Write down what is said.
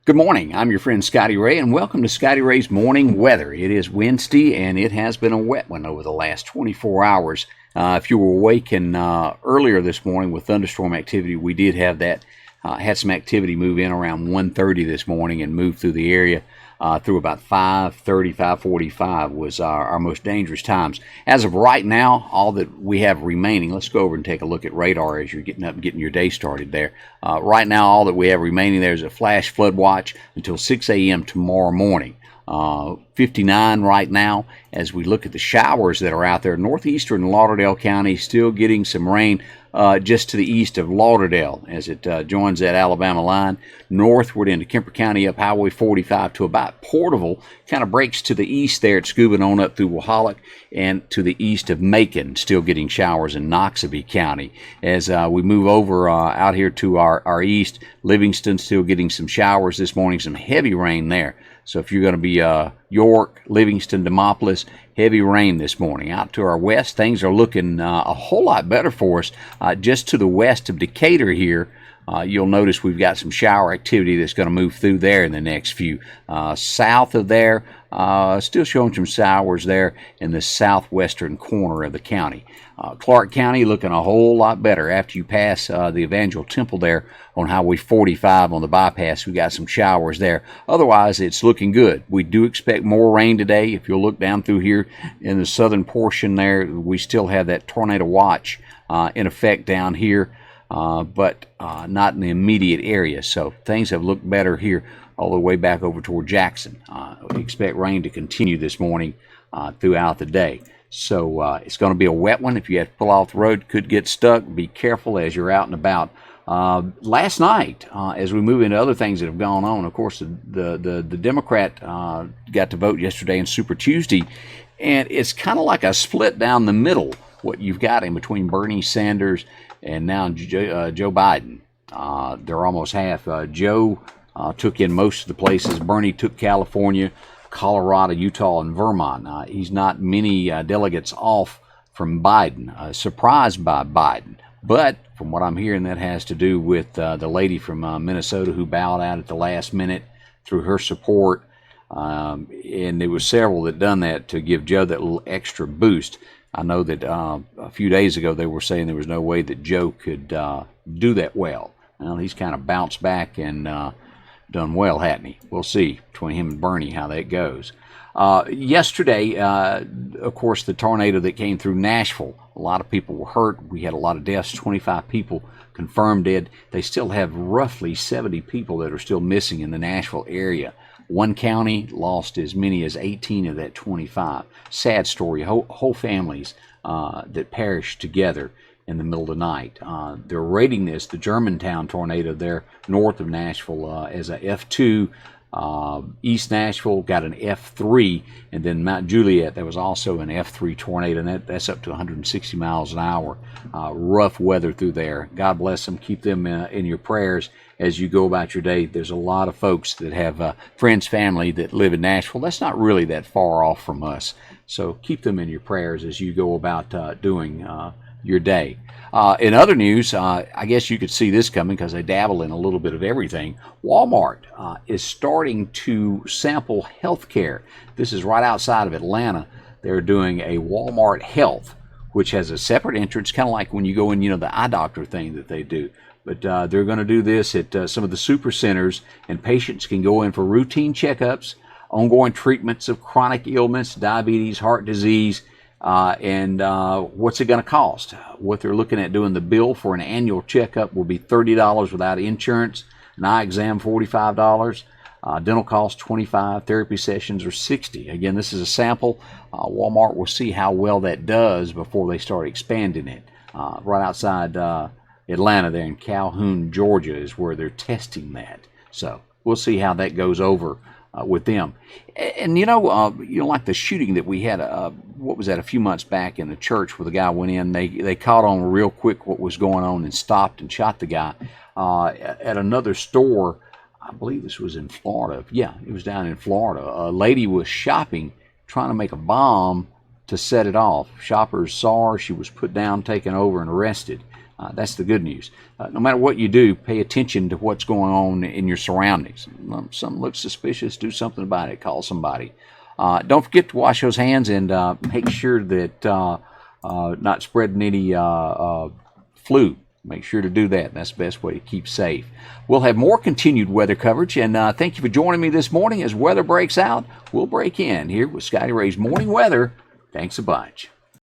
Good morning. I'm your friend Scotty Ray, and welcome to Scotty Ray's Morning Weather. It is Wednesday, and it has been a wet one over the last 24 hours. If you were waking earlier this morning with thunderstorm activity, we did have that. Had some activity move in around 1:30 this morning and move through the area through about 5:30, 5:45 was our most dangerous times. As of right now, all that we have remaining, let's go over and take a look at radar as you're getting up and getting your day started there. Right now, all that we have remaining there is a flash flood watch until 6 a.m. tomorrow morning. 59 right now. As we look at the showers that are out there, northeastern Lauderdale County still getting some rain just to the east of Lauderdale as it joins that Alabama line. Northward into Kemper County up Highway 45 to about Porterville. Kind of breaks to the east there. It's scoobing on up through Wahallock and to the east of Macon. Still getting showers in Noxubee County. As we move over out here to our east, Livingston still getting some showers this morning. Some heavy rain there. So if you're going to be York, Livingston, Demopolis, heavy rain this morning. Out to our west, things are looking a whole lot better for us. Just to the west of Decatur here, you'll notice we've got some shower activity that's going to move through there in the next few. South of there, still showing some showers there in the southwestern corner of the county. Clark County looking a whole lot better after you pass the Evangel Temple there on Highway 45 on the bypass. We got some showers there. Otherwise, it's looking good. We do expect more rain today. If you'll look down through here in the southern portion there, we still have that tornado watch in effect down here, but not in the immediate area. So things have looked better here all the way back over toward Jackson. We expect rain to continue this morning throughout the day. So it's going to be a wet one. If you have to pull off the road, could get stuck. Be careful as you're out and about. Last night, as we move into other things that have gone on, of course, the Democrat got to vote yesterday in Super Tuesday, and it's kind of like a split down the middle, what you've got in between Bernie Sanders and now Joe Biden. They're almost half. Joe took in most of the places. Bernie took California, Colorado, Utah, and Vermont. He's not many delegates off from Biden, surprised by Biden. But from what I'm hearing, that has to do with the lady from Minnesota who bowed out at the last minute through her support. And there was several that done that to give Joe that little extra boost. I know that a few days ago they were saying there was no way that Joe could do that well. Well, he's kind of bounced back and done well, hadn't he? We'll see between him and Bernie how that goes. Yesterday, of course, the tornado that came through Nashville, a lot of people were hurt. We had a lot of deaths, 25 people confirmed dead. They still have roughly 70 people that are still missing in the Nashville area. One county lost as many as 18 of that 25. Sad story. Whole families that perished together in the middle of the night. They're rating this, the Germantown tornado there north of Nashville, as a F2. East Nashville got an F3, and then Mount Juliet, that was also an F3 tornado, and that's up to 160 miles an hour. Rough weather through there. God bless them. Keep them in your prayers as you go about your day. There's a lot of folks that have friends, family that live in Nashville. That's not really that far off from us. So keep them in your prayers as you go about doing your day. In other news, I guess you could see this coming because they dabble in a little bit of everything. Walmart is starting to sample healthcare. This is right outside of Atlanta. They're doing a Walmart Health, which has a separate entrance, kind of like when you go in, the eye doctor thing that they do. But they're going to do this at some of the super centers, and patients can go in for routine checkups, ongoing treatments of chronic ailments, diabetes, heart disease, and what's it going to cost? What they're looking at doing, the bill for an annual checkup will be $30 without insurance, an eye exam $45, dental costs $25, therapy sessions are $60. Again, this is a sample. Walmart will see how well that does before they start expanding it. Right outside Atlanta there in Calhoun, Georgia is where they're testing that. So we'll see how that goes over with them. And like the shooting that we had, what was that, a few months back in the church where the guy went in, they caught on real quick what was going on and stopped and shot the guy. At another store, I believe this was in Florida. Yeah, it was down in Florida. A lady was shopping, trying to make a bomb to set it off. Shoppers saw her. She was put down, taken over, and arrested. That's the good news. No matter what you do, pay attention to what's going on in your surroundings. Something looks suspicious, do something about it. Call somebody. Don't forget to wash those hands and make sure that not spreading any flu. Make sure to do that. That's the best way to keep safe. We'll have more continued weather coverage, and thank you for joining me this morning. As weather breaks out, we'll break in here with Scotty Ray's Morning Weather. Thanks a bunch.